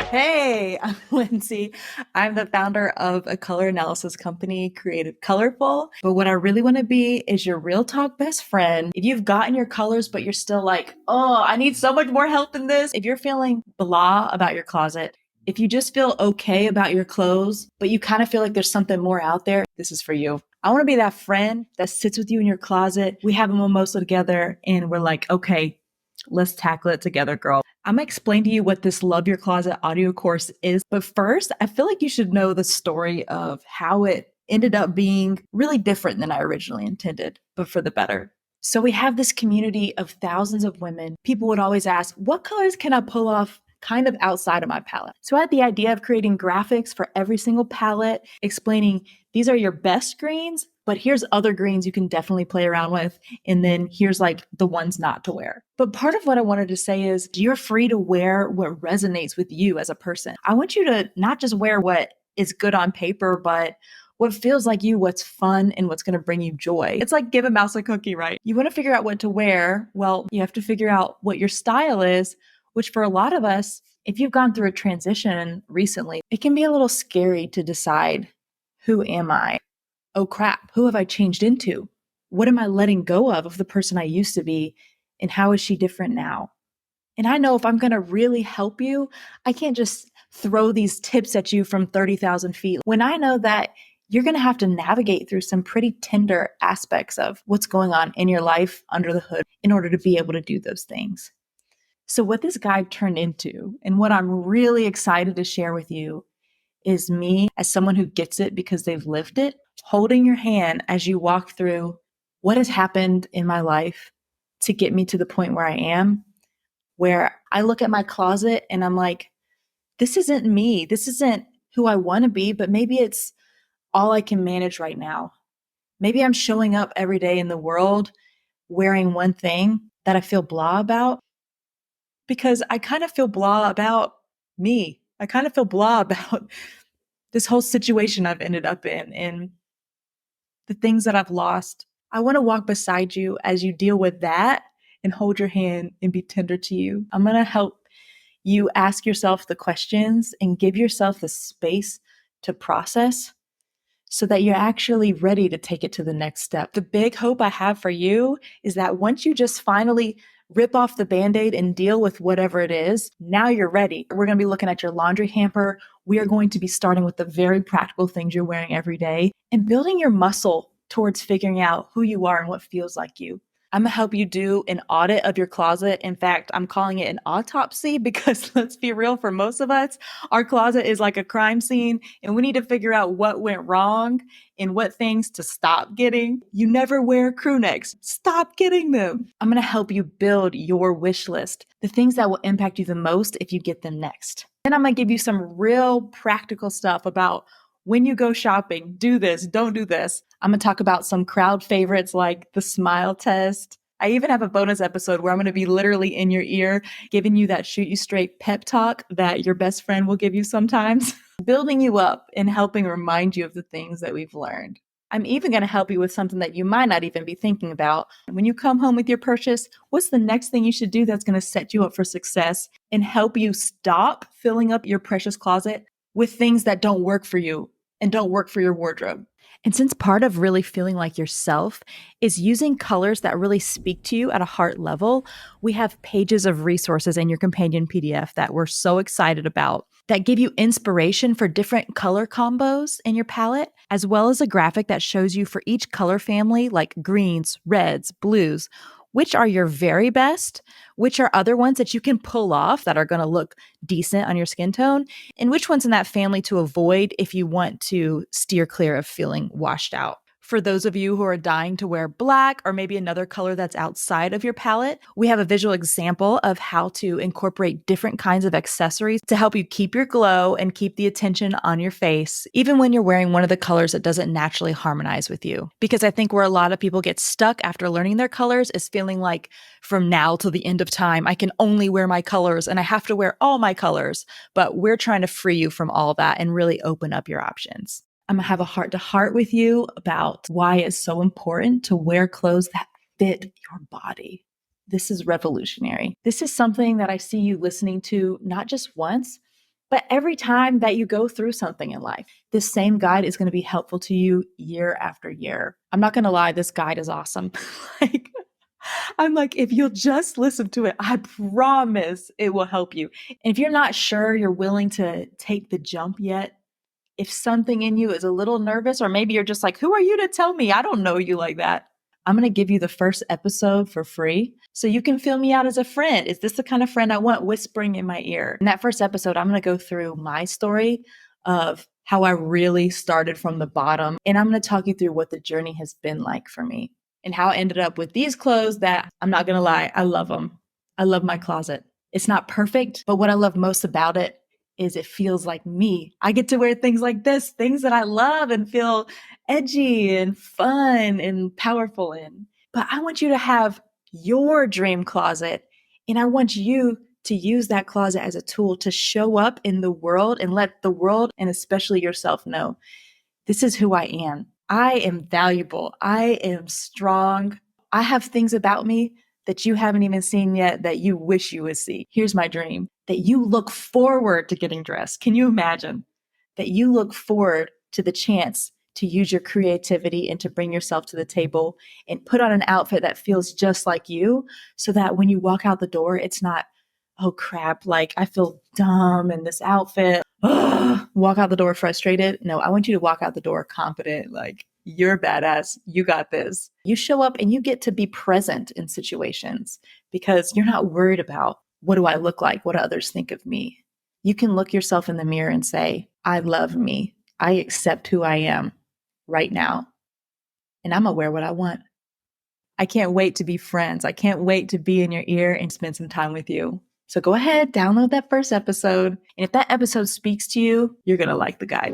Hey, I'm Lindsay. I'm the founder of a color analysis company, Creative Colorful. But what I really want to be is your real talk best friend. If you've gotten your colors, but you're still like, oh, I need so much more help than this. If you're feeling blah about your closet, if you just feel okay about your clothes, but you kind of feel like there's something more out there, this is for you. I want to be that friend that sits with you in your closet. We have a mimosa together and we're like, okay, let's tackle it together, girl. I'm going to explain to you what this Love Your Closet audio course is. But first, I feel like you should know the story of how it ended up being really different than I originally intended, but for the better. So we have this community of thousands of women. People would always ask, what colors can I pull off kind of outside of my palette? So I had the idea of creating graphics for every single palette, explaining these are your best greens, but here's other greens you can definitely play around with. And then here's like the ones not to wear. But part of what I wanted to say is you're free to wear what resonates with you as a person. I want you to not just wear what is good on paper, but what feels like you, what's fun, and what's going to bring you joy. It's like give a mouse a cookie, right? You want to figure out what to wear. Well, you have to figure out what your style is, which for a lot of us, if you've gone through a transition recently, it can be a little scary to decide, who am I? Oh crap, who have I changed into? What am I letting go of the person I used to be? And how is she different now? And I know if I'm going to really help you, I can't just throw these tips at you from 30,000 feet when I know that you're going to have to navigate through some pretty tender aspects of what's going on in your life under the hood in order to be able to do those things. So, what this guide turned into, and what I'm really excited to share with you, is me as someone who gets it because they've lived it, holding your hand as you walk through what has happened in my life to get me to the point where I am, where I look at my closet and I'm like, this isn't me. This isn't who I want to be, but maybe it's all I can manage right now. Maybe I'm showing up every day in the world wearing one thing that I feel blah about because I kind of feel blah about me. I kind of feel blah about this whole situation I've ended up in and the things that I've lost. I want to walk beside you as you deal with that and hold your hand and be tender to you. I'm going to help you ask yourself the questions and give yourself the space to process so that you're actually ready to take it to the next step. The big hope I have for you is that once you just finally rip off the Band-Aid and deal with whatever it is, now you're ready. We're going to be looking at your laundry hamper. We are going to be starting with the very practical things you're wearing every day and building your muscle towards figuring out who you are and what feels like you. I'm going to help you do an audit of your closet. In fact, I'm calling it an autopsy because let's be real, for most of us, our closet is like a crime scene and we need to figure out what went wrong and what things to stop getting. You never wear crew necks. Stop getting them. I'm going to help you build your wish list, the things that will impact you the most if you get them next. Then I'm going to give you some real practical stuff about when you go shopping, do this, don't do this. I'm going to talk about some crowd favorites like the smile test. I even have a bonus episode where I'm going to be literally in your ear, giving you that shoot you straight pep talk that your best friend will give you sometimes, building you up and helping remind you of the things that we've learned. I'm even going to help you with something that you might not even be thinking about. When you come home with your purchase, what's the next thing you should do that's going to set you up for success and help you stop filling up your precious closet with things that don't work for you and don't work for your wardrobe? And since part of really feeling like yourself is using colors that really speak to you at a heart level, we have pages of resources in your companion PDF that we're so excited about that give you inspiration for different color combos in your palette, as well as a graphic that shows you for each color family, like greens, reds, blues, which are your very best, which are other ones that you can pull off that are going to look decent on your skin tone, and which ones in that family to avoid if you want to steer clear of feeling washed out. For those of you who are dying to wear black or maybe another color that's outside of your palette, we have a visual example of how to incorporate different kinds of accessories to help you keep your glow and keep the attention on your face, even when you're wearing one of the colors that doesn't naturally harmonize with you. Because I think where a lot of people get stuck after learning their colors is feeling like from now till the end of time, I can only wear my colors and I have to wear all my colors. But we're trying to free you from all that and really open up your options. I'm going to have a heart to heart with you about why it's so important to wear clothes that fit your body. This is revolutionary. This is something that I see you listening to not just once, but every time that you go through something in life. This same guide is going to be helpful to you year after year. I'm not going to lie, this guide is awesome. like, I'm like, if you'll just listen to it, I promise it will help you. And if you're not sure you're willing to take the jump yet, if something in you is a little nervous, or maybe you're just like, who are you to tell me? I don't know you like that. I'm going to give you the first episode for free so you can feel me out as a friend. Is this the kind of friend I want whispering in my ear? In that first episode, I'm going to go through my story of how I really started from the bottom. And I'm going to talk you through what the journey has been like for me and how I ended up with these clothes that, I'm not going to lie, I love them. I love my closet. It's not perfect, but what I love most about it is it feels like me. I get to wear things like this, things that I love and feel edgy and fun and powerful in. But I want you to have your dream closet, and I want you to use that closet as a tool to show up in the world and let the world, and especially yourself, know this is who I am. I am valuable. I am strong. I have things about me that you haven't even seen yet that you wish you would see. Here's my dream, that you look forward to getting dressed. Can you imagine that you look forward to the chance to use your creativity and to bring yourself to the table and put on an outfit that feels just like you, so that when you walk out the door, it's not, oh crap, like I feel dumb in this outfit. Ugh, walk out the door frustrated. No, I want you to walk out the door confident, like you're badass. You got this. You show up and you get to be present in situations because you're not worried about, what do I look like? What do others think of me? You can look yourself in the mirror and say, I love me. I accept who I am right now. And I'm gonna wear what I want. I can't wait to be friends. I can't wait to be in your ear and spend some time with you. So go ahead, download that first episode. And if that episode speaks to you, you're going to like the guide.